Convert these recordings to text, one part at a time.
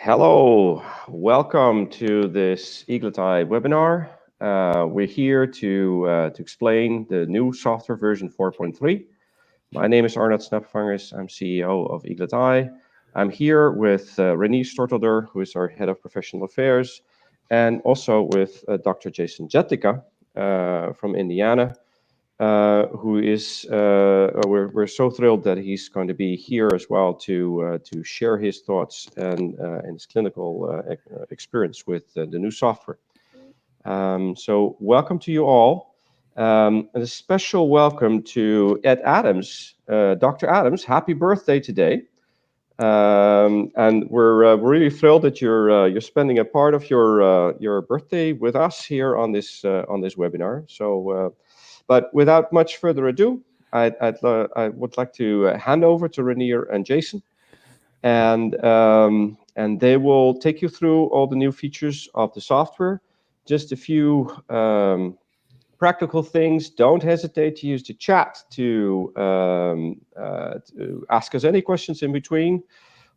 Hello, welcome to this Eaglet Eye webinar. We're here to explain the new software version 4.3. My name is Arnold Snapvangers. I'm CEO of Eaglet Eye. I'm here with Reinier Stortelder, who is our head of professional affairs, and also with Dr. Jason Jedlicka from Indiana, who is we're so thrilled that he's going to be here as well to share his thoughts and his clinical experience with the new software. So welcome to you all. And a special welcome to Ed Adams, Dr. Adams. Happy birthday today! And we're really thrilled that you're spending a part of your birthday with us here on this webinar. So. But without much further ado, I would like to hand over to Reinier and Jason, and they will take you through all the new features of the software. Just a few practical things. Don't hesitate to use the chat to ask us any questions in between.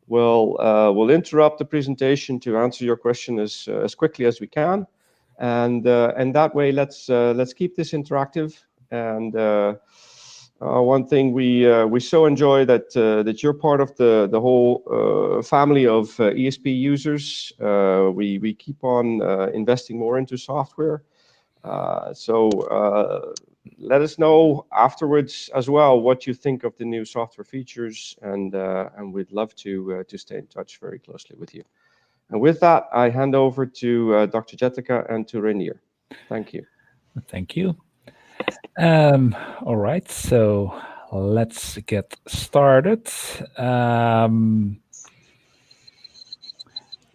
We'll interrupt the presentation to answer your question as quickly as we can. And that way, let's keep this interactive. And one thing we so enjoy that you're part of the whole family of ESP users. We keep on investing more into software. So let us know afterwards as well what you think of the new software features, and we'd love to stay in touch very closely with you. And with that, I hand over to Dr. Jedlicka and to Reinier. Thank you. Thank you. All right, so let's get started.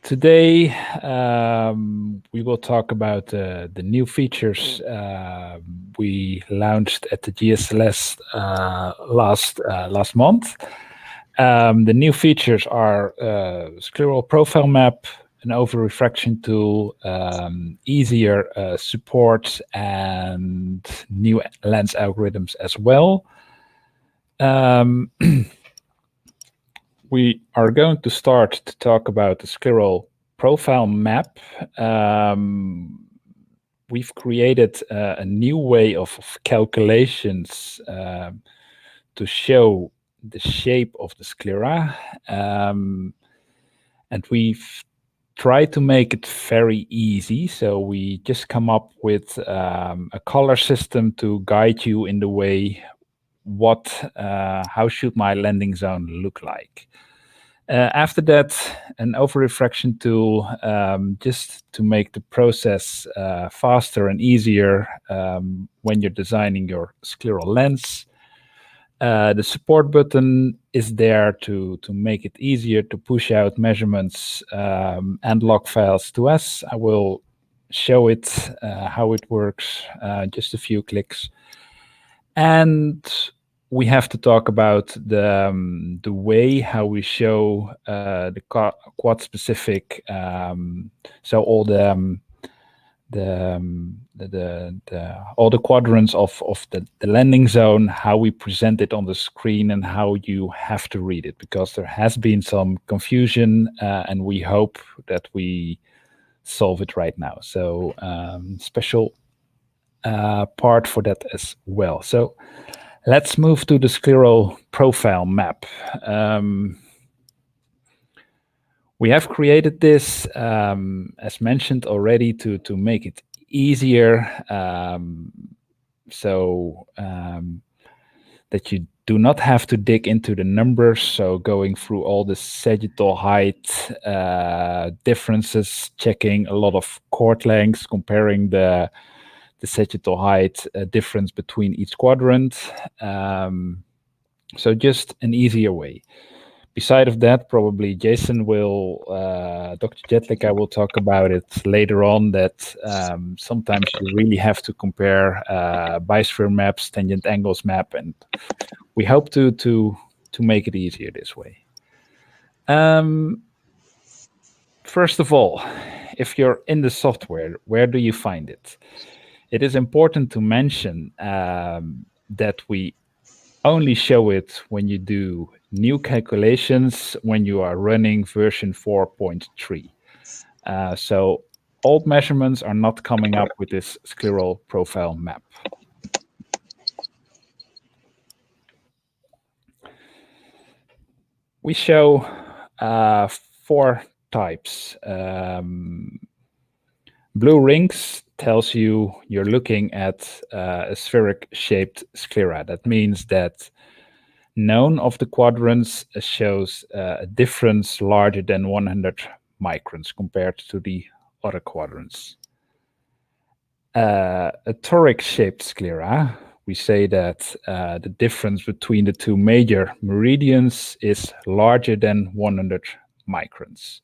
Today, we will talk about the new features we launched at the GSLS last month. The new features are Scleral Profile Map, an over-refraction tool, easier support, and new lens algorithms as well. We are going to start to talk about the Scleral Profile Map. We've created a new way of calculations to show the shape of the sclera, and we've tried to make it very easy. So we just come up with a color system to guide you in the way how should my landing zone look like. After that, an over-refraction tool just to make the process faster and easier when you're designing your scleral lens. The support button is there to make it easier to push out measurements and log files to us. I will show it how it works, just a few clicks. And we have to talk about the way how we show the quad specific, so all all the quadrants of the landing zone, how we present it on the screen and how you have to read it, because there has been some confusion and we hope that we solve it right now. So special part for that as well. So let's move to the Scleral Profile Map. We have created this, as mentioned already, to make it easier, so that you do not have to dig into the numbers. So going through all the sagittal height differences, checking a lot of chord lengths, comparing the sagittal height difference between each quadrant. So just an easier way. Beside of that, probably Jason will, Dr. Jedlicka will talk about it later on, that sometimes you really have to compare bisphere maps, tangent angles map, and we hope to make it easier this way. First of all, if you're in the software, where do you find it? It is important to mention that we only show it when you do new calculations when you are running version 4.3. So old measurements are not coming up with this scleral profile map. We show 4 types. Blue rings tells you you're looking at a spheric-shaped sclera. That means that none of the quadrants shows a difference larger than 100 microns compared to the other quadrants. A toric-shaped sclera, we say that the difference between the 2 major meridians is larger than 100 microns.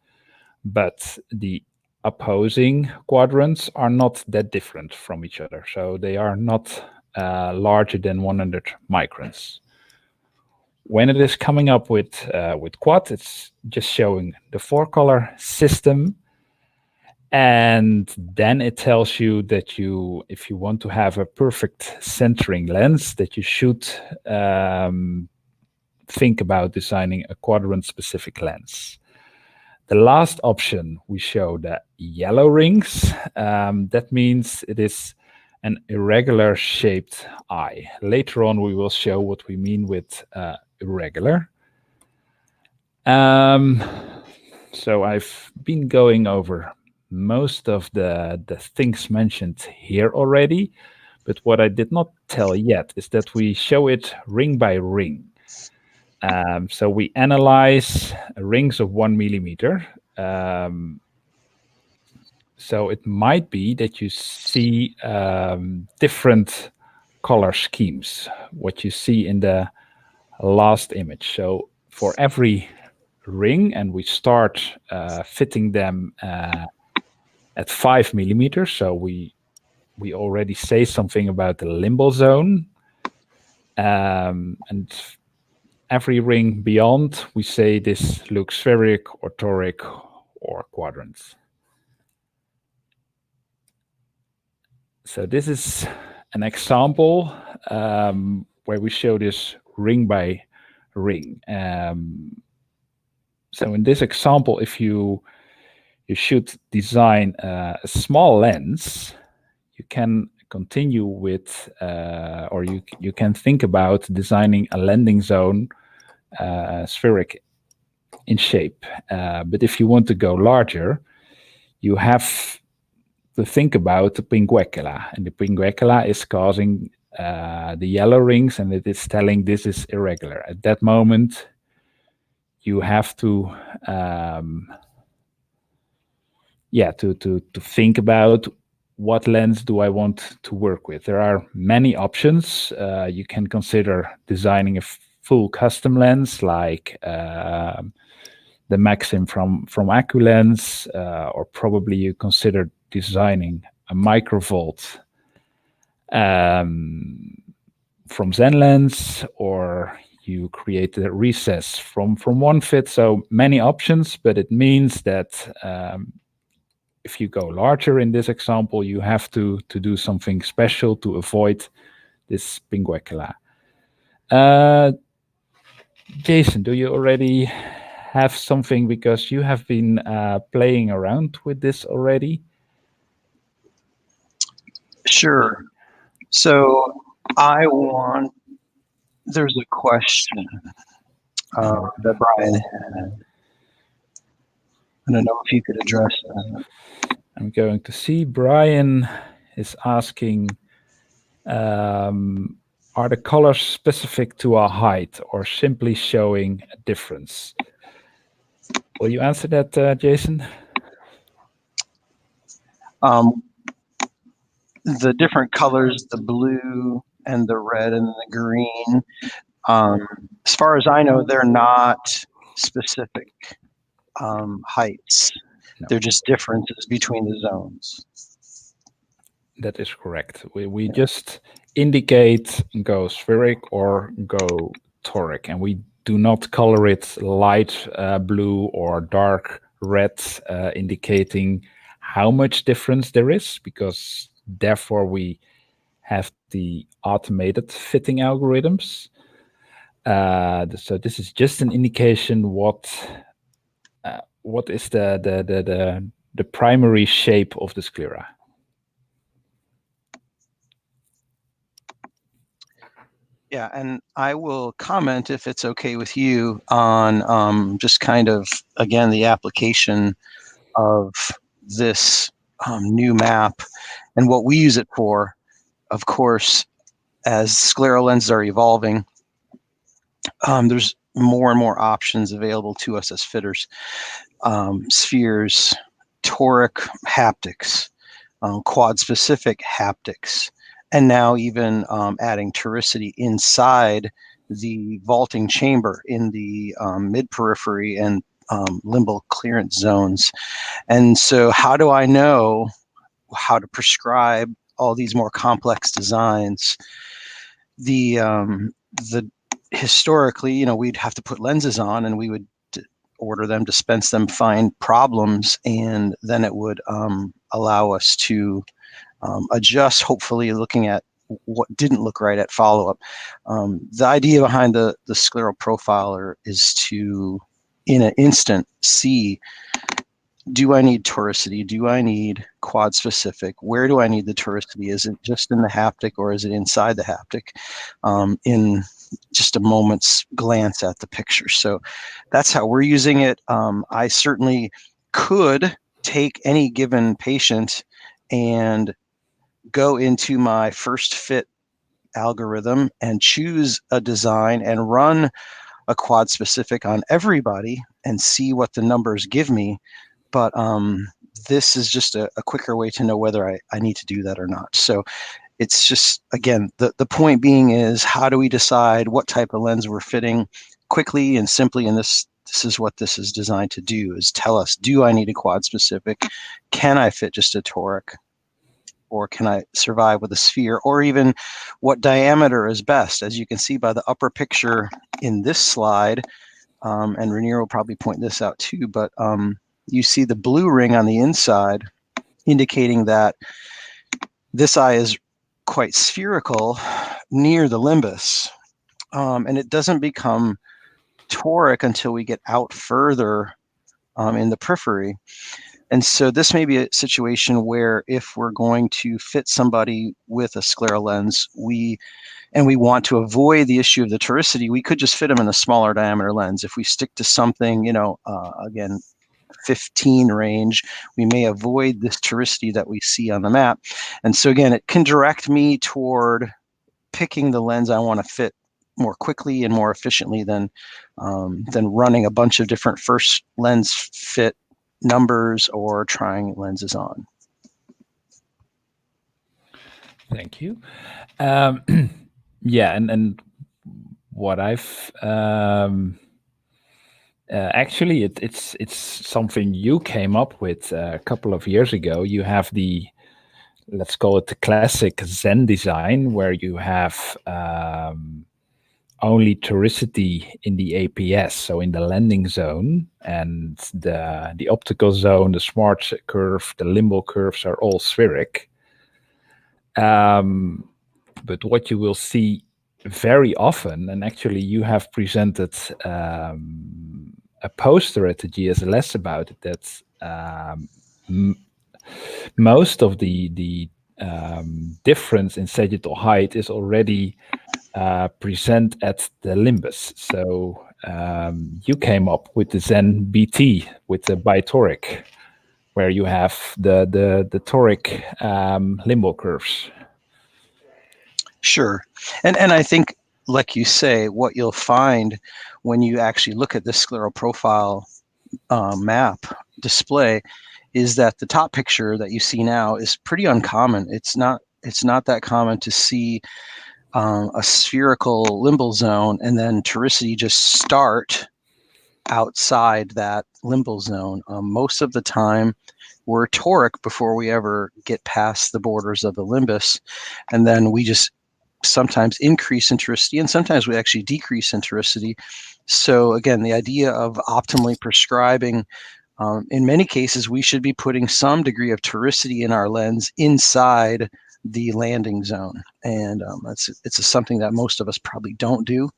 But the opposing quadrants are not that different from each other. So they are not larger than 100 microns. When it is coming up with quad, it's just showing the 4-color system. And then it tells you that if you want to have a perfect centering lens, that you should think about designing a quadrant-specific lens. The last option, we show the yellow rings. That means it is an irregular shaped eye. Later on, we will show what we mean with irregular. So I've been going over most of the things mentioned here already, but what I did not tell yet is that we show it ring by ring. So we analyze rings of 1 millimeter. So it might be that you see different color schemes, what you see in the last image. So for every ring, and we start fitting them at 5 millimeters. So we already say something about the limbal zone. And every ring beyond, we say this looks spheric or toric or quadrants. So this is an example where we show this ring by ring. So in this example, if you should design a small lens, you can continue with, or you can think about designing a landing zone spheric in shape. But if you want to go larger, you have to think about the pinguecula, and the pinguecula is causing the yellow rings, and it is telling this is irregular. At that moment, you have to to think about what lens do I want to work with. There are many options. You can consider designing a full custom lens like the Maxim from AccuLens, or probably you consider designing a microvolt from Zenlens, or you create a recess from one fit. So many options, but it means that if you go larger in this example, you have to do something special to avoid this pinguecula. Jason, do you already have something, because you have been playing around with this already? Sure. So there's a question that Brian had. I don't know if you could address that. I'm going to see. Brian is asking, are the colors specific to a height or simply showing a difference? Will you answer that, Jason? The different colors, the blue and the red and the green, as far as I know, they're not specific heights. No. They're just differences between the zones. That is correct. We just indicate go spheric or go toric, and we do not color it light blue or dark red, indicating how much difference there is, because therefore we have the automated fitting algorithms. So this is just an indication what is the primary shape of the sclera. Yeah, and I will comment, if it's okay with you, on just kind of, again, the application of this new map and what we use it for. Of course, as scleral lenses are evolving, there's more and more options available to us as fitters. Spheres, toric haptics, quad-specific haptics, and now even adding toricity inside the vaulting chamber in the mid-periphery and limbal clearance zones. And so how do I know how to prescribe all these more complex designs? The historically, you know, we'd have to put lenses on and we would order them, dispense them, find problems, and then it would allow us to adjust, hopefully looking at what didn't look right at follow-up. The idea behind the Scleral Profiler is to, in an instant, see, do I need toricity? Do I need quad specific? Where do I need the toricity? Is it just in the haptic or is it inside the haptic? In just a moment's glance at the picture. So that's how we're using it. I certainly could take any given patient and go into my first fit algorithm and choose a design and run a quad specific on everybody and see what the numbers give me. But this is just a quicker way to know whether I need to do that or not. So it's just, again, the point being is, how do we decide what type of lens we're fitting quickly and simply? And this is what this is designed to do, is tell us, do I need a quad specific? Can I fit just a toric? Or can I survive with a sphere? Or even what diameter is best? As you can see by the upper picture in this slide, and Reinier will probably point this out too, but you see the blue ring on the inside indicating that this eye is quite spherical near the limbus, and it doesn't become toric until we get out further in the periphery. And so this may be a situation where, if we're going to fit somebody with a scleral lens, we want to avoid the issue of the toricity, we could just fit them in a smaller diameter lens. If we stick to something, you know, again, 15 range, we may avoid this toricity that we see on the map. And so again, it can direct me toward picking the lens I want to fit more quickly and more efficiently than running a bunch of different first lens fit numbers or trying lenses on. Thank you. Yeah, and what I've actually, it's something you came up with a couple of years ago. You have the, let's call it the classic Zen design, where you have only toricity in the APS, so in the landing zone, and the optical zone, the smart curve, the limbal curves are all spheric. But what you will see very often, and actually you have presented a poster at the GSLS about it, that most of the difference in sagittal height is already present at the limbus. So you came up with the Zen BT with the bitoric, where you have the toric limbal curves. Sure. And I think, like you say, what you'll find when you actually look at this scleral profile map display is that the top picture that you see now is pretty uncommon. It's not that common to see a spherical limbal zone and then toricity just start outside that limbal zone. Most of the time, we're toric before we ever get past the borders of the limbus, and then we just sometimes increase in toricity, and sometimes we actually decrease in toricity. So again, the idea of optimally prescribing, in many cases, we should be putting some degree of toricity in our lens inside the landing zone. And it's something that most of us probably don't do,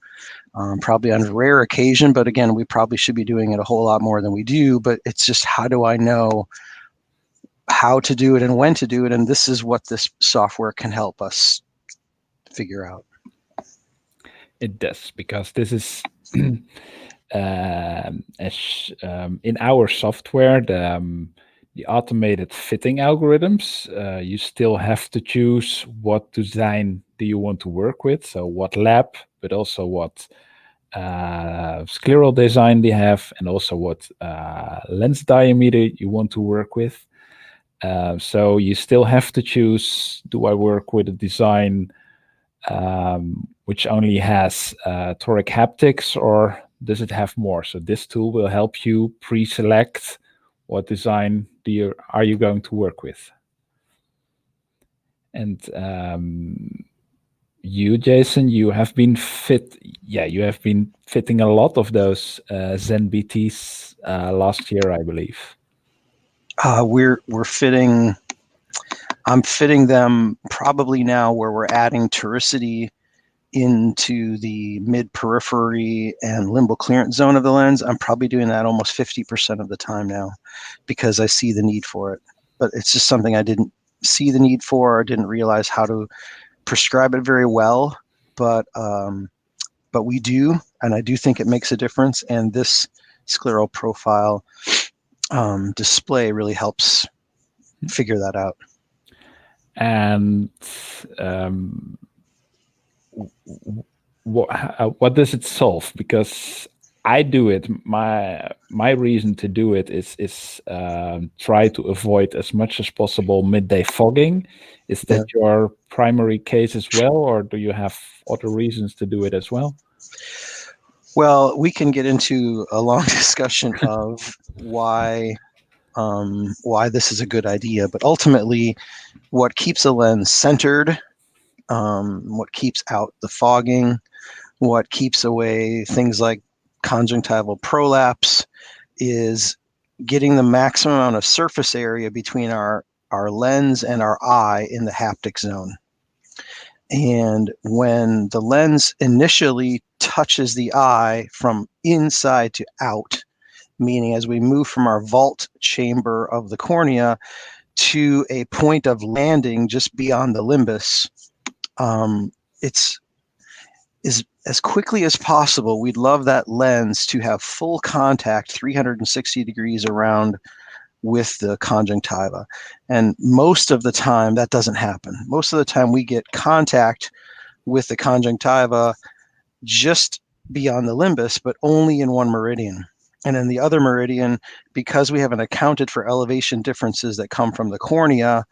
probably on rare occasion, but again, we probably should be doing it a whole lot more than we do. But it's just, how do I know how to do it and when to do it? And this is what this software can help us figure out. It does, because this is in our software, the automated fitting algorithms, you still have to choose what design do you want to work with. So what lab, but also what scleral design they have, and also what lens diameter you want to work with. So you still have to choose, do I work with a design which only has toric haptics, or does it have more? So this tool will help you pre-select what design are you going to work with. And you, Jason, you have been fitting a lot of those Zen BTs last year, I believe. We're fitting. I'm fitting them probably now where we're adding toricity into the mid periphery and limbal clearance zone of the lens. I'm probably doing that almost 50% of the time now, because I see the need for it. But it's just something I didn't see the need for, or didn't realize how to prescribe it very well. But we do, and I do think it makes a difference. And this scleral profile display really helps figure that out. And what does it solve? Because I do it. My reason to do it is try to avoid as much as possible midday fogging. Is that your primary case as well, or do you have other reasons to do it as well? Well, we can get into a long discussion of why this is a good idea, but ultimately, what keeps a lens centered, what keeps out the fogging, what keeps away things like conjunctival prolapse, is getting the maximum amount of surface area between our lens and our eye in the haptic zone. And when the lens initially touches the eye from inside to out, meaning as we move from our vault chamber of the cornea to a point of landing just beyond the limbus, it's as quickly as possible, we'd love that lens to have full contact 360 degrees around with the conjunctiva. And most of the time that doesn't happen. Most of the time we get contact with the conjunctiva just beyond the limbus, but only in one meridian. And in the other meridian, because we haven't accounted for elevation differences that come from the cornea,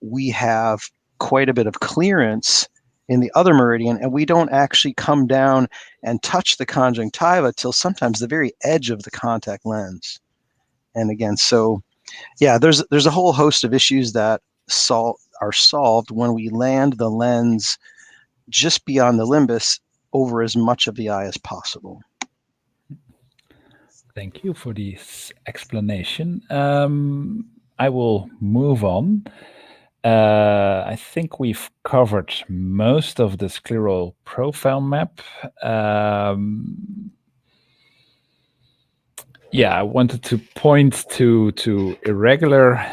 we have quite a bit of clearance in the other meridian, and we don't actually come down and touch the conjunctiva till sometimes the very edge of the contact lens. And again, so yeah, there's a whole host of issues that are solved when we land the lens just beyond the limbus over as much of the eye as possible. Thank you for this explanation. I will move on. I think we've covered most of the scleral profile map. Yeah, I wanted to point to Irregular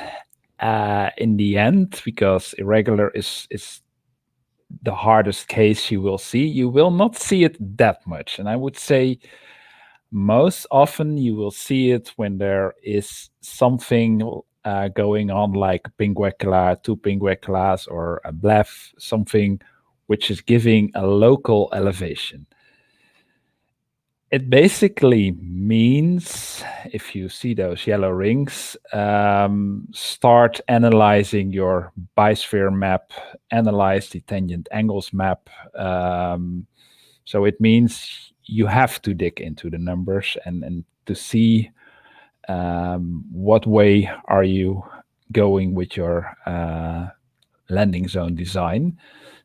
in the end, because Irregular is the hardest case you will see. You will not see it that much, and I would say most often you will see it when there is something going on, like pinguecula, two pingueculas, or a bleph, something which is giving a local elevation. It basically means, if you see those yellow rings, start analyzing your bisphere map, analyze the tangent angles map. So it means you have to dig into the numbers and to see what way are you going with your landing zone design.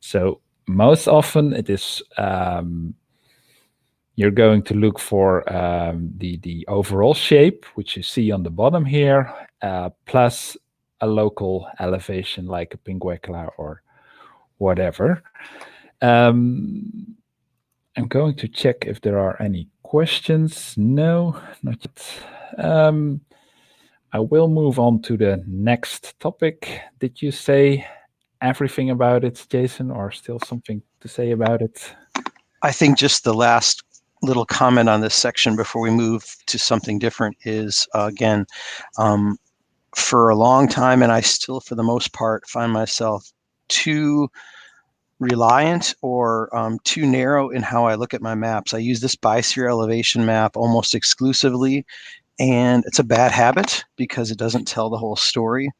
So most often it is you're going to look for the overall shape, which you see on the bottom here, plus a local elevation like a Irregular or whatever. I'm going to check if there are any questions. No, not yet. I will move on to the next topic. Did you say everything about it, Jason, or still something to say about it? I think just the last little comment on this section before we move to something different is, again, for a long time, and I still, for the most part, find myself too reliant or too narrow in how I look at my maps. I use this biosphere elevation map almost exclusively, and it's a bad habit because it doesn't tell the whole story.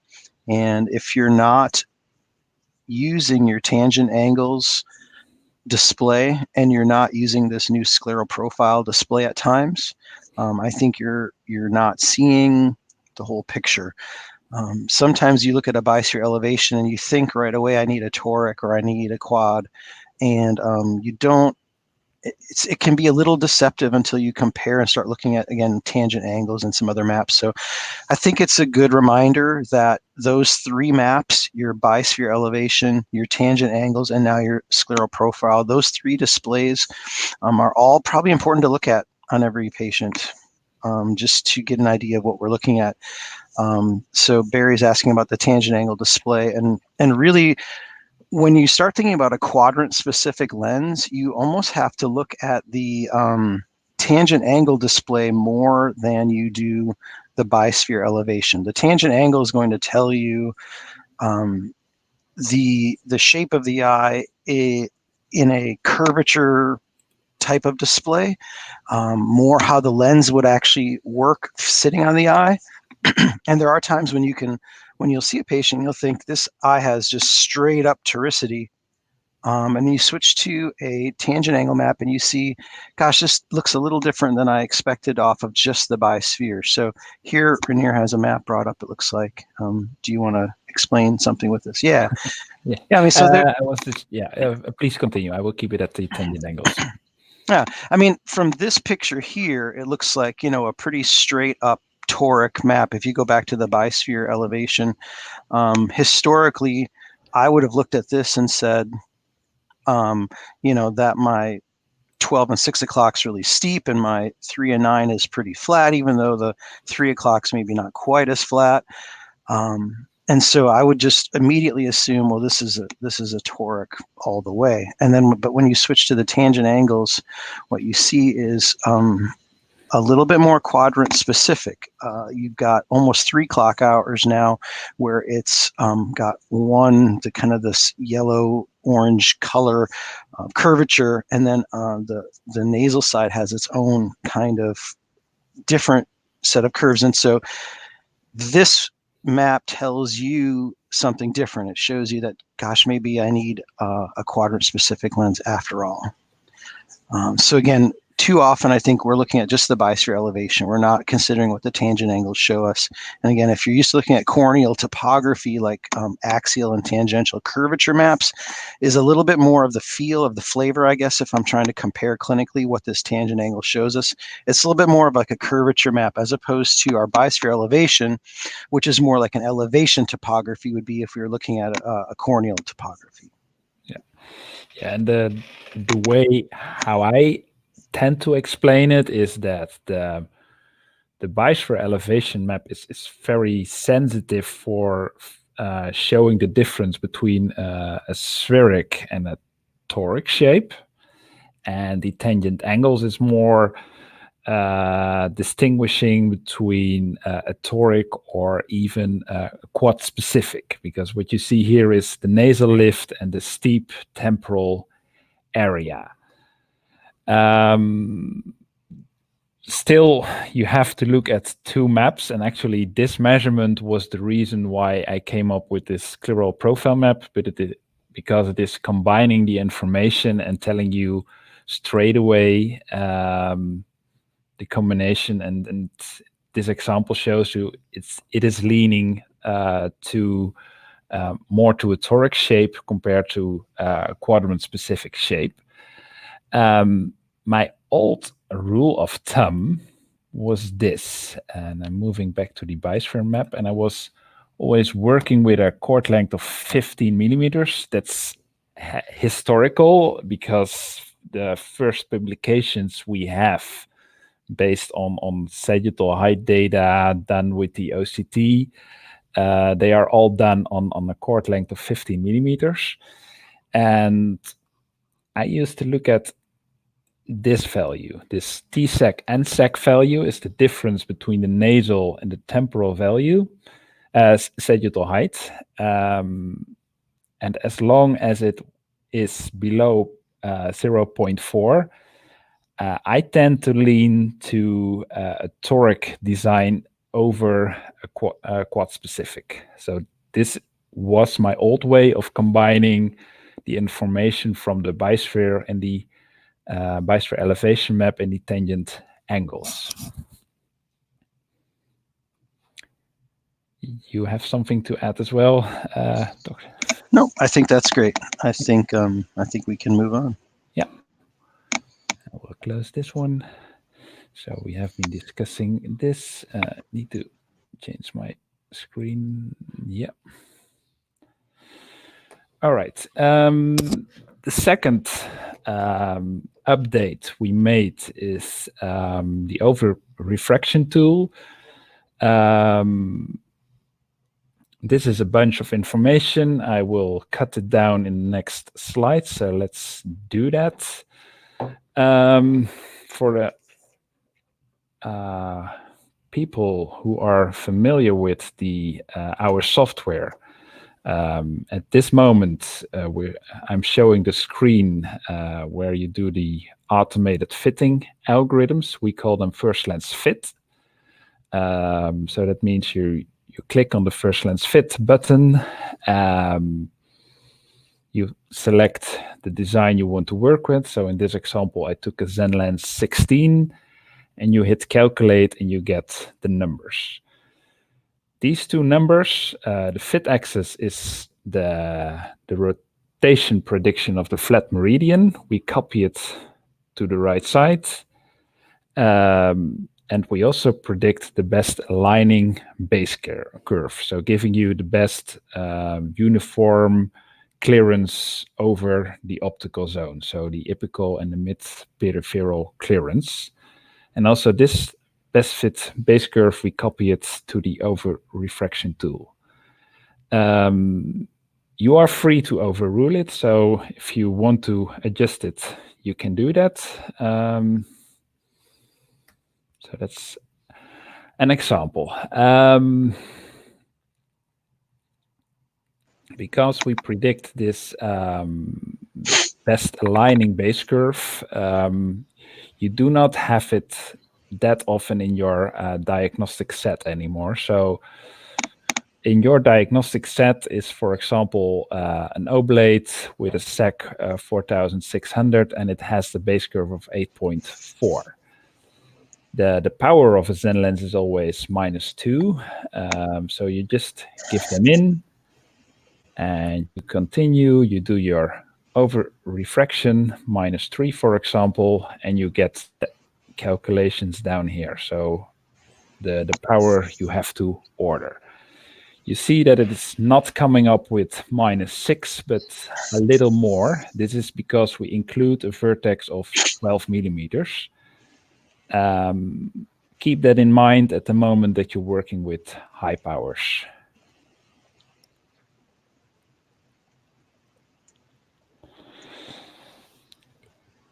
And if you're not using your tangent angles display and you're not using this new scleral profile display at times, I think you're not seeing the whole picture. Sometimes you look at a biosphere elevation and you think right away, I need a toric or I need a quad, and you don't. It can be a little deceptive until you compare and start looking at, again, tangent angles and some other maps. So I think it's a good reminder that those three maps, your biosphere elevation, your tangent angles, and now your scleral profile, those three displays are all probably important to look at on every patient, just to get an idea of what we're looking at. So Barry's asking about the tangent angle display, and really, when you start thinking about a quadrant specific lens, you almost have to look at the tangent angle display more than you do the biosphere elevation. The tangent angle is going to tell you the shape of the eye in a curvature type of display, more how the lens would actually work sitting on the eye. And there are times when you'll see a patient, you'll think this eye has just straight up toricity. And then you switch to a tangent angle map and you see, gosh, this looks a little different than I expected off of just the biosphere. So here, Reinier has a map brought up, it looks like. Do you want to explain something with this? Yeah. Yeah. I mean, so please continue. I will keep it at the tangent angles. Yeah, I mean, from this picture here, it looks like, a pretty straight up toric map. If you go back to the biosphere elevation, historically, I would have looked at this and said, that my 12 and 6 o'clock's really steep and my 3 and 9 is pretty flat, even though the 3 o'clock's maybe not quite as flat. And so I would just immediately assume, well, this is a toric all the way. And then, but when you switch to the tangent angles, what you see is a little bit more quadrant specific. You've got almost 3 clock hours now where it's got the kind of this yellow orange color curvature, and then the nasal side has its own kind of different set of curves. And so this map tells you something different. It shows you that, gosh, maybe I need a quadrant specific lens after all. So again, too often I think we're looking at just the biosphere elevation. We're not considering what the tangent angles show us. And again, if you're used to looking at corneal topography, like axial and tangential curvature maps, is a little bit more of the feel of the flavor, I guess, if I'm trying to compare clinically what this tangent angle shows us. It's a little bit more of like a curvature map as opposed to our biosphere elevation, which is more like an elevation topography would be if we were looking at a corneal topography. Yeah, and the way how I tend to explain it is that the biosphere elevation map is very sensitive for showing the difference between a spheric and a toric shape, and the tangent angles is more distinguishing between a toric or even a quad specific, because what you see here is the nasal lift and the steep temporal area. Still, you have to look at 2 maps, and actually this measurement was the reason why I came up with this Scleral profile map, but because it is combining the information and telling you straight away the combination, and this example shows you it is leaning to more to a toric shape compared to a quadrant specific shape. My old rule of thumb was this, and I'm moving back to the biosphere map, and I was always working with a chord length of 15 millimeters. That's historical because the first publications we have based on sagittal height data done with the OCT, they are all done on a chord length of 15 millimeters. And I used to look at this value. This T-sec and sec value is the difference between the nasal and the temporal value as sagittal height. And as long as it is below 0.4, I tend to lean to a toric design over a quad specific. So this was my old way of combining the information from the bisphere and the bisphere elevation map and the tangent angles. You have something to add as well, Dr. No, I think that's great. I think we can move on. Yeah. I will close this one. So we have been discussing this. Need to change my screen. Yeah. All right. The second update we made is the over refraction tool. This is a bunch of information. I will cut it down in the next slide. So let's do that. For the people who are familiar with our software, at this moment, I'm showing the screen where you do the automated fitting algorithms. We call them first lens fit. So that means you click on the first lens fit button. You select the design you want to work with. So in this example, I took a Zen Lens 16, and you hit calculate, and you get the numbers. These two numbers, the fit axis is the rotation prediction of the flat meridian. We copy it to the right side. And we also predict the best aligning base curve. So giving you the best uniform clearance over the optical zone. So the apical and the mid-peripheral clearance. And also this best fit base curve, we copy it to the over refraction tool. You are free to overrule it. So if you want to adjust it, you can do that. So that's an example. Because we predict this best aligning base curve, you do not have it that often in your diagnostic set anymore. So in your diagnostic set is, for example, an oblate with a sec 4600, and it has the base curve of 8.4. The power of a Zen lens is always -2. So you just give them in and you continue, you do your over refraction -3, for example, and you get the calculations down here. So the power you have to order. You see that it is not coming up with -6, but a little more. This is because we include a vertex of 12 millimeters. Keep that in mind at the moment that you're working with high powers.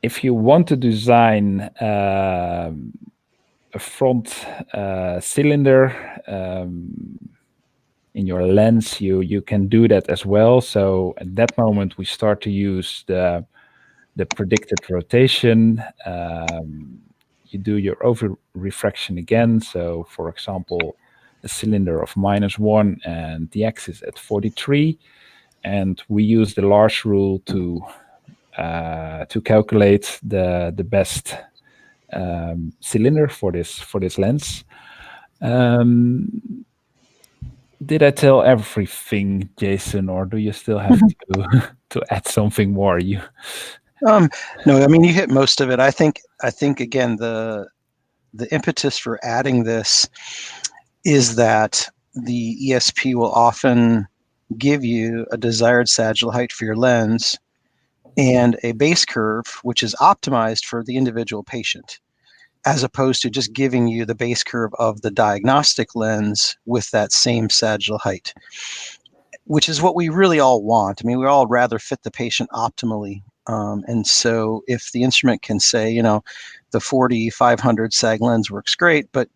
If you want to design a front cylinder in your lens, you can do that as well. So at that moment, we start to use the predicted rotation. You do your over refraction again. So for example, a cylinder of -1 and the axis at 43. And we use the large rule to calculate the best cylinder for this lens. Did I tell everything, Jason, or do you still have to add something more? No, I mean, you hit most of it. I think again, the impetus for adding this is that the ESP will often give you a desired sagittal height for your lens and a base curve, which is optimized for the individual patient, as opposed to just giving you the base curve of the diagnostic lens with that same sagittal height, which is what we really all want. I mean, we all rather fit the patient optimally. And so if the instrument can say, you know, the 40-500 sag lens works great, but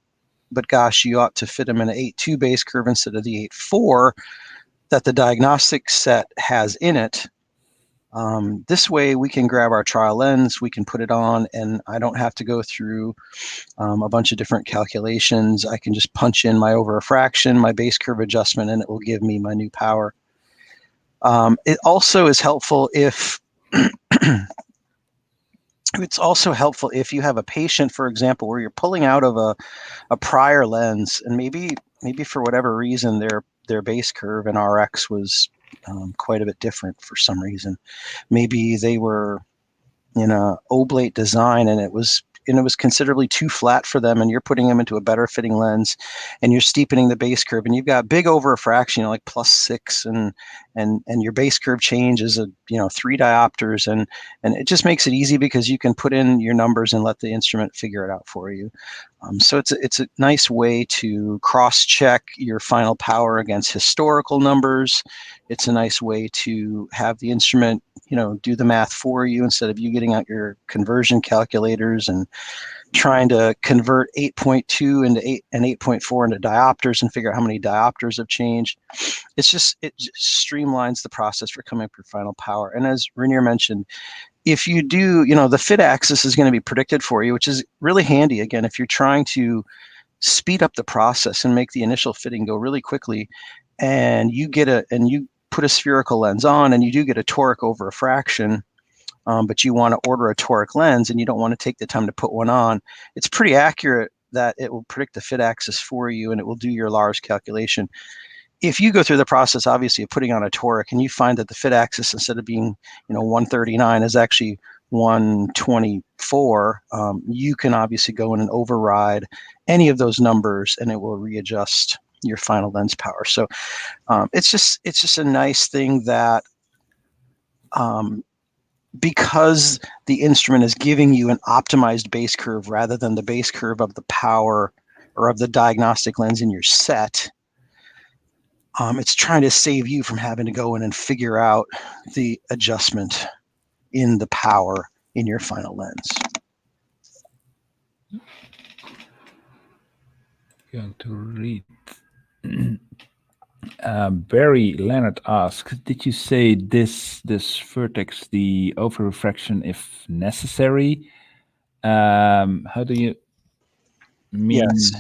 gosh, you ought to fit them in an 8.2 base curve instead of the 8.4 that the diagnostic set has in it. This way we can grab our trial lens, we can put it on, and I don't have to go through a bunch of different calculations. I can just punch in my over refraction, my base curve adjustment, and it will give me my new power. It also is helpful if it's also helpful if you have a patient, for example, where you're pulling out of a prior lens, and maybe for whatever reason their base curve in RX was quite a bit different for some reason. Maybe they were in a oblate design and it was considerably too flat for them, and you're putting them into a better fitting lens and you're steepening the base curve and you've got big over refraction, like +6, and your base curve change is 3 diopters, and it just makes it easy because you can put in your numbers and let the instrument figure it out for you. So it's a nice way to cross-check your final power against historical numbers. It's a nice way to have the instrument, do the math for you instead of you getting out your conversion calculators and trying to convert 8.2 into 8 and 8.4 into diopters and figure out how many diopters have changed. It just streamlines the process for coming up with your final power. And as Reinier mentioned, if you do, the fit axis is going to be predicted for you, which is really handy, again, if you're trying to speed up the process and make the initial fitting go really quickly, and you put a spherical lens on and you do get a toric over refraction, but you want to order a toric lens and you don't want to take the time to put one on, it's pretty accurate that it will predict the fit axis for you and it will do your Lars calculation. If you go through the process, obviously, of putting on a toric and you find that the fit axis, instead of being 139, is actually 124, you can obviously go in and override any of those numbers and it will readjust your final lens power. So it's just a nice thing that because the instrument is giving you an optimized base curve rather than the base curve of the power or of the diagnostic lens in your set, it's trying to save you from having to go in and figure out the adjustment in the power in your final lens. Going to read. Barry Leonard asks, did you say this vertex, the over refraction, if necessary? How do you mean? Yes.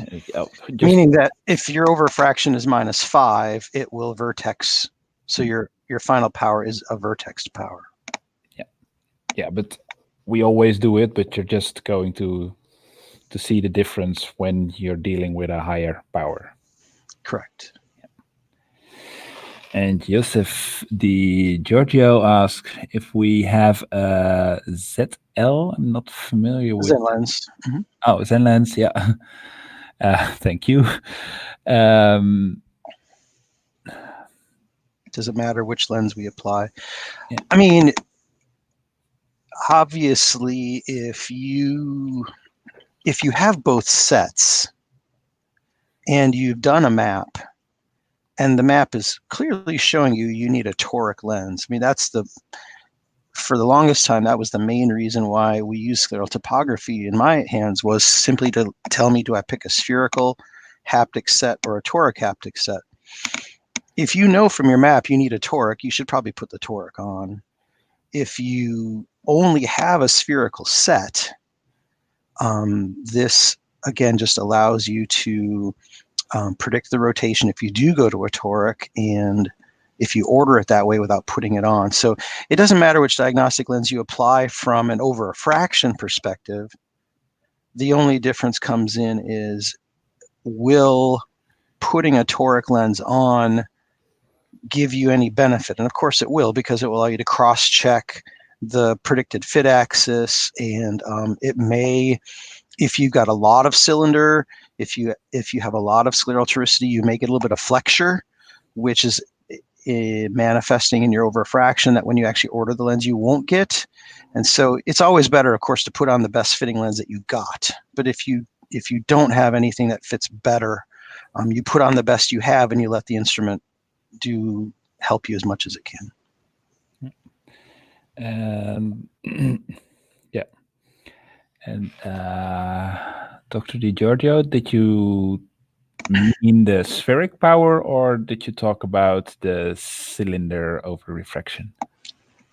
Meaning that if your over refraction is -5, it will vertex. So your final power is a vertex power. Yeah, but we always do it, but you're just going to see the difference when you're dealing with a higher power. Correct. And Joseph Di Giorgio asks if we have a ZL. I'm not familiar with Zen lens. Mm-hmm. Oh, Zen lens, yeah. Thank you. Does it matter which lens we apply? Yeah. I mean, obviously, if you have both sets and you've done a map, and the map is clearly showing you need a toric lens. I mean, for the longest time, that was the main reason why we use scleral topography in my hands, was simply to tell me, do I pick a spherical haptic set or a toric haptic set? If you know from your map you need a toric, you should probably put the toric on. If you only have a spherical set, this, again, just allows you to predict the rotation if you do go to a toric, and if you order it that way without putting it on. So it doesn't matter which diagnostic lens you apply from an over refraction perspective. The only difference comes in is, will putting a toric lens on give you any benefit? And of course it will, because it will allow you to cross-check the predicted fit axis, and it may, if you've got a lot of cylinder, If you have a lot of scleral toricity, you may get a little bit of flexure, which is manifesting in your overfraction that when you actually order the lens, you won't get. And so it's always better, of course, to put on the best fitting lens that you've got. But if you don't have anything that fits better, you put on the best you have and you let the instrument help you as much as it can. Yeah. And Dr. Di Giorgio, did you mean the spheric power, or did you talk about the cylinder over refraction?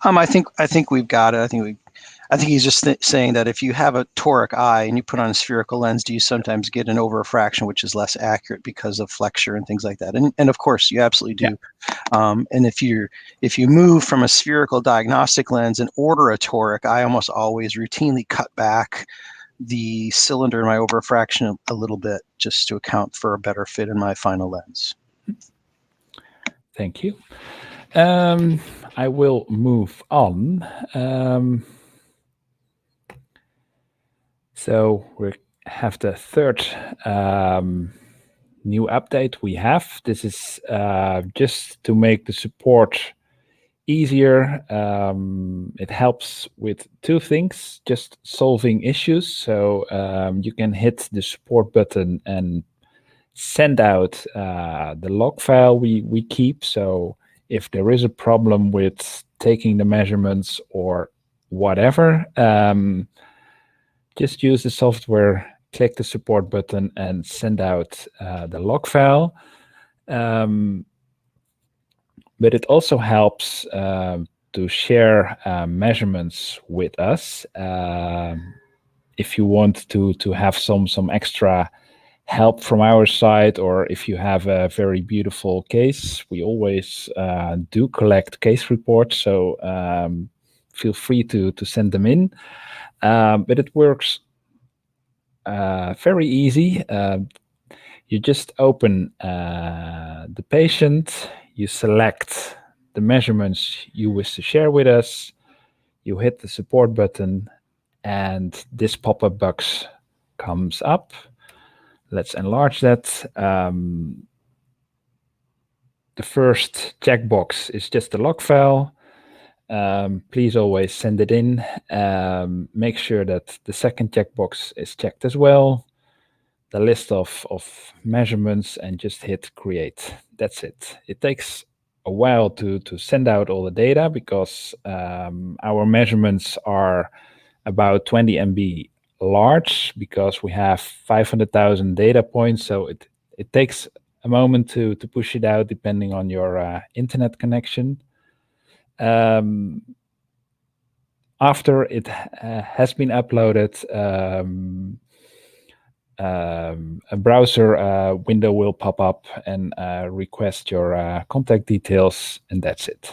I think we've got it. I think he's just saying that if you have a toric eye and you put on a spherical lens, do you sometimes get an overfraction, which is less accurate because of flexure and things like that? And of course, you absolutely do. Yeah. And if you move from a spherical diagnostic lens and order a toric, I almost always routinely cut back the cylinder in my overfraction a little bit just to account for a better fit in my final lens. Thank you. I will move on. So we have the third new update we have. This is just to make the support easier. It helps with two things, just solving issues. So you can hit the support button and send out the log file we keep. So if there is a problem with taking the measurements or whatever, just use the software, click the support button, and send out the log file. But it also helps to share measurements with us. If you want to have some extra help from our side, or if you have a very beautiful case, we always do collect case reports. So feel free to send them in. But it works very easy. You just open the patient, you select the measurements you wish to share with us, you hit the support button, and this pop-up box comes up. Let's enlarge that. The first checkbox is just a log file. Please always send it in. Make sure that the second checkbox is checked as well. The list of measurements, and just hit create. That's it. It takes a while to send out all the data because our measurements are about 20 MB large because we have 500,000 data points. So it takes a moment to push it out depending on your internet connection. After it has been uploaded, a browser window will pop up and request your contact details, and that's it.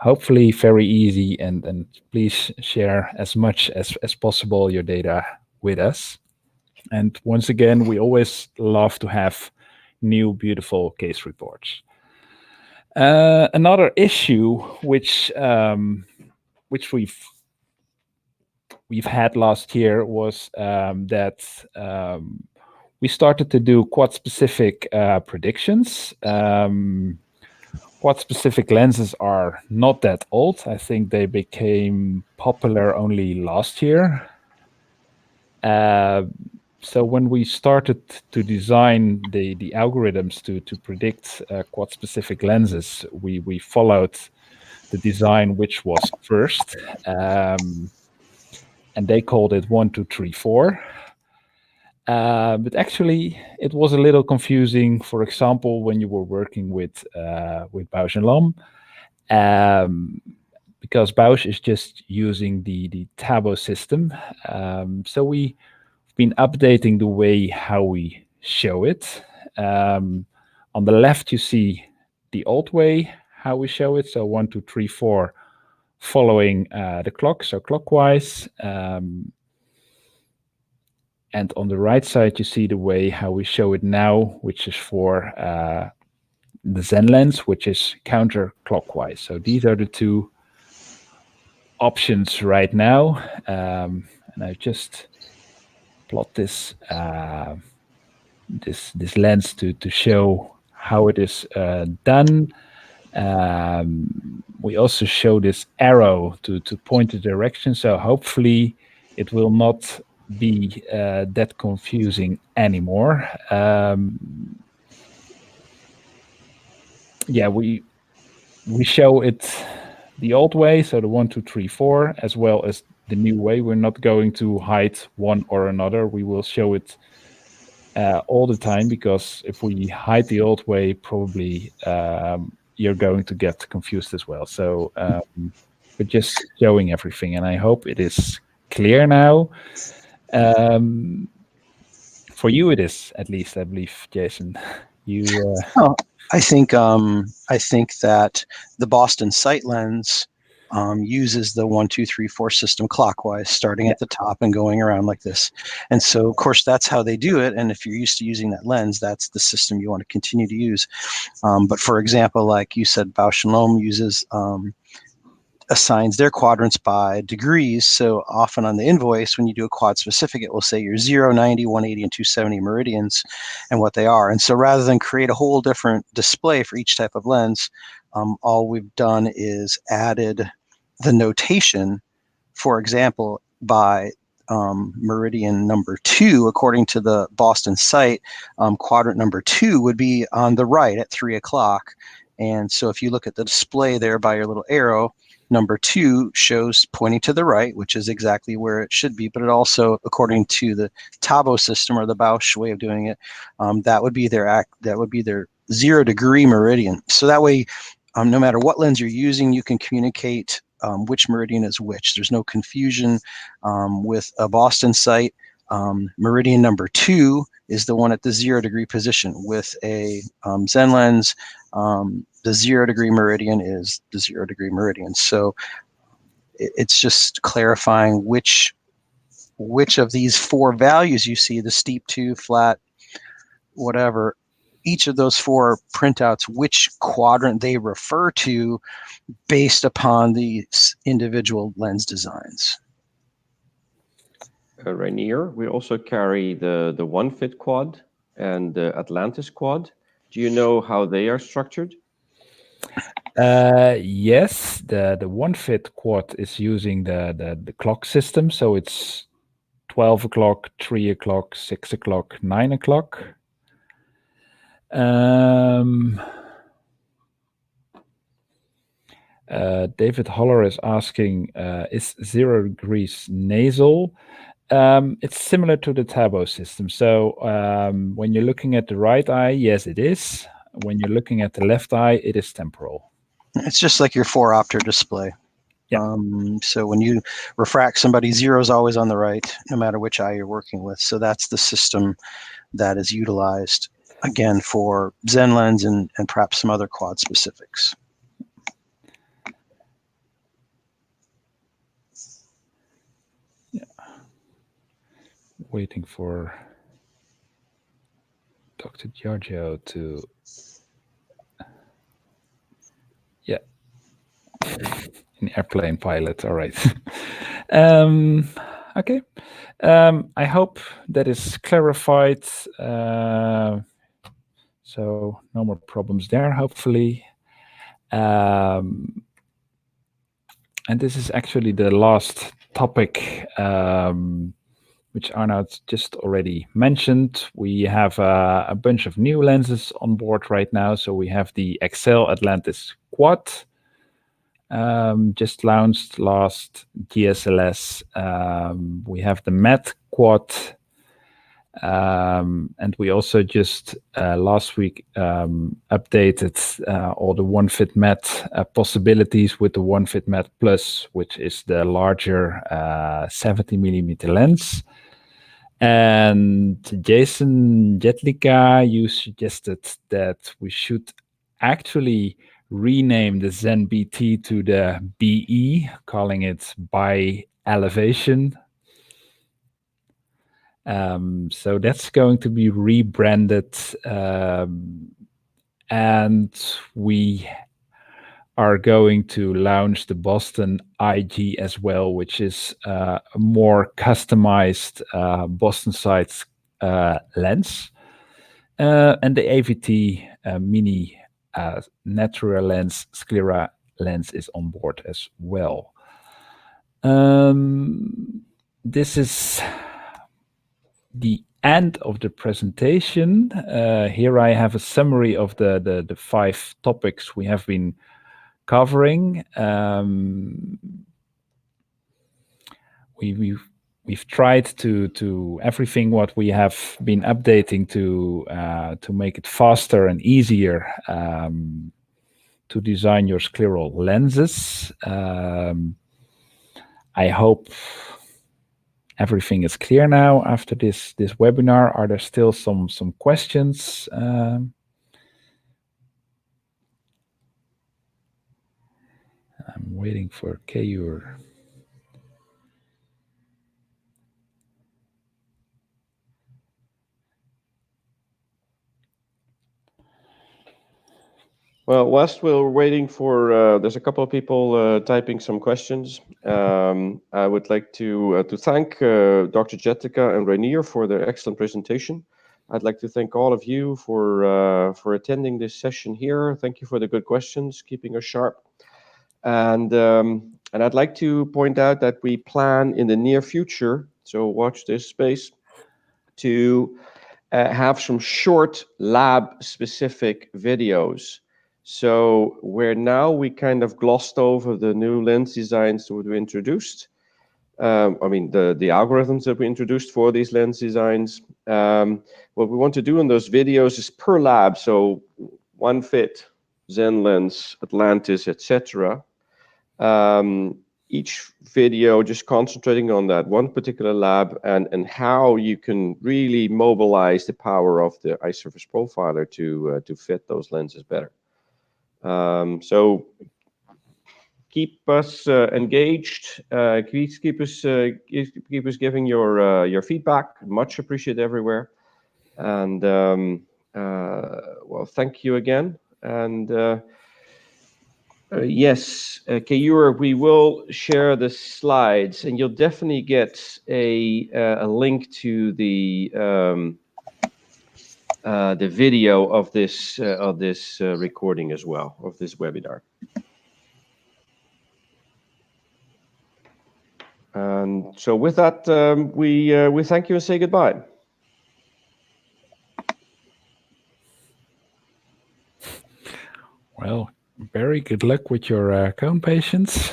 Hopefully very easy, and please share as much as possible your data with us. And once again, we always love to have new beautiful case reports. Another issue which we've had last year was that we started to do quad-specific predictions. Quad-specific lenses are not that old. I think they became popular only last year. So when we started to design the algorithms to predict quad-specific lenses, we followed the design which was first. And they called it 1, 2, 3, 4. But actually, it was a little confusing. For example, when you were working with Bausch & Lomb, because Bausch is just using the Tabo system. So we've been updating the way how we show it. On the left, you see the old way how we show it. So 1, 2, 3, 4. Following the clock, so clockwise. And on the right side, you see the way how we show it now, which is for the Zen lens, which is counterclockwise. So these are the two options right now. And I just plot this this lens to show how it is done. We also show this arrow to point the direction, so hopefully it will not be that confusing anymore. Yeah, we show it the old way, so the 1, 2, 3, 4, as well as the new way. We're not going to hide one or another. We will show it all the time, because if we hide the old way, probably you're going to get confused as well. So we're just showing everything, and I hope it is clear now. For you, it is, at least, I believe, Jason. You. Oh, I think that the Boston sight lens uses the 1, 2, 3, 4 system clockwise, starting at the top and going around like this. And so, of course, that's how they do it. And if you're used to using that lens, that's the system you want to continue to use. But for example, like you said, Bausch & Lomb uses assigns their quadrants by degrees. So often on the invoice, when you do a quad specific, it will say your 0, 90, 180, and 270 meridians and what they are. And so rather than create a whole different display for each type of lens, all we've done is added the notation, for example, by meridian number 2, according to the Boston site, quadrant number 2 would be on the right at 3 o'clock. And so if you look at the display there by your little arrow, number 2 shows pointing to the right, which is exactly where it should be. But it also, according to the Tabo system, or the Bausch way of doing it, that would be their 0 degree meridian. So that way, no matter what lens you're using, you can communicate which meridian is which. There's no confusion with a Boston site. Meridian number 2 is the one at the 0 degree position. With a Zen lens, the 0 degree meridian is the 0 degree meridian. So it's just clarifying which of these 4 values you see, the steep 2, flat, whatever, each of those 4 printouts, which quadrant they refer to based upon the individual lens designs. Reinier, we also carry the OneFit quad and the Atlantis quad. Do you know how they are structured? Yes, the OneFit quad is using the clock system, so it's 12 o'clock, 3 o'clock, 6 o'clock, 9 o'clock. David Holler is asking, is 0 degrees nasal? It's similar to the Tabo system. So when you're looking at the right eye, yes, it is. When you're looking at the left eye, it is temporal. It's just like your 4-opter display. Yeah. So when you refract somebody, 0 is always on the right, no matter which eye you're working with. So that's the system that is utilized, again, for Zen lens and perhaps some other quad specifics. Yeah. Waiting for Dr. Giorgio to... Yeah. An airplane pilot, all right. Okay. I hope that is clarified. So no more problems there, hopefully. And this is actually the last topic, which Arnoud just already mentioned. We have a bunch of new lenses on board right now. So we have the XL Atlantis Quad, just launched last GSLS. We have the Matte Quad, and we also just last week updated all the OneFit Matte possibilities with the OneFit Matte Plus, which is the larger 70mm lens. And Jason Jedlicka, you suggested that we should actually rename the Zen BT to the BE, calling it by elevation. So that's going to be rebranded, and we are going to launch the Boston IG as well, which is a more customized Boston sites lens. And the AVT Mini Natural Lens Scleral Lens is on board as well. This is the end of the presentation. Here I have a summary of the 5 topics we have been covering. We've tried to everything what we have been updating to make it faster and easier to design your scleral lenses. I hope everything is clear now after this webinar. Are there still some questions? I'm waiting for Keyur. Well, whilst we're waiting for, there's a couple of people typing some questions. I would like to thank Dr. Jedlicka and Reinier for their excellent presentation. I'd like to thank all of you for attending this session here. Thank you for the good questions, keeping us sharp. And I'd like to point out that we plan in the near future, so watch this space, to have some short lab-specific videos. So where now we kind of glossed over the new lens designs that we introduced, I mean the algorithms that we introduced for these lens designs, what we want to do in those videos is per lab, so One Fit, Zen Lens, Atlantis, etc. Each video just concentrating on that one particular lab and how you can really mobilize the power of the eye surface profiler to fit those lenses better. So keep us engaged. Keep us giving your feedback. Much appreciated everywhere. And well, thank you again. And yes, Keyur, we will share the slides, and you'll definitely get a link to the video of this recording as well, of this webinar. And so with that, we thank you and say goodbye. Well, Barry, good luck with your cone patients.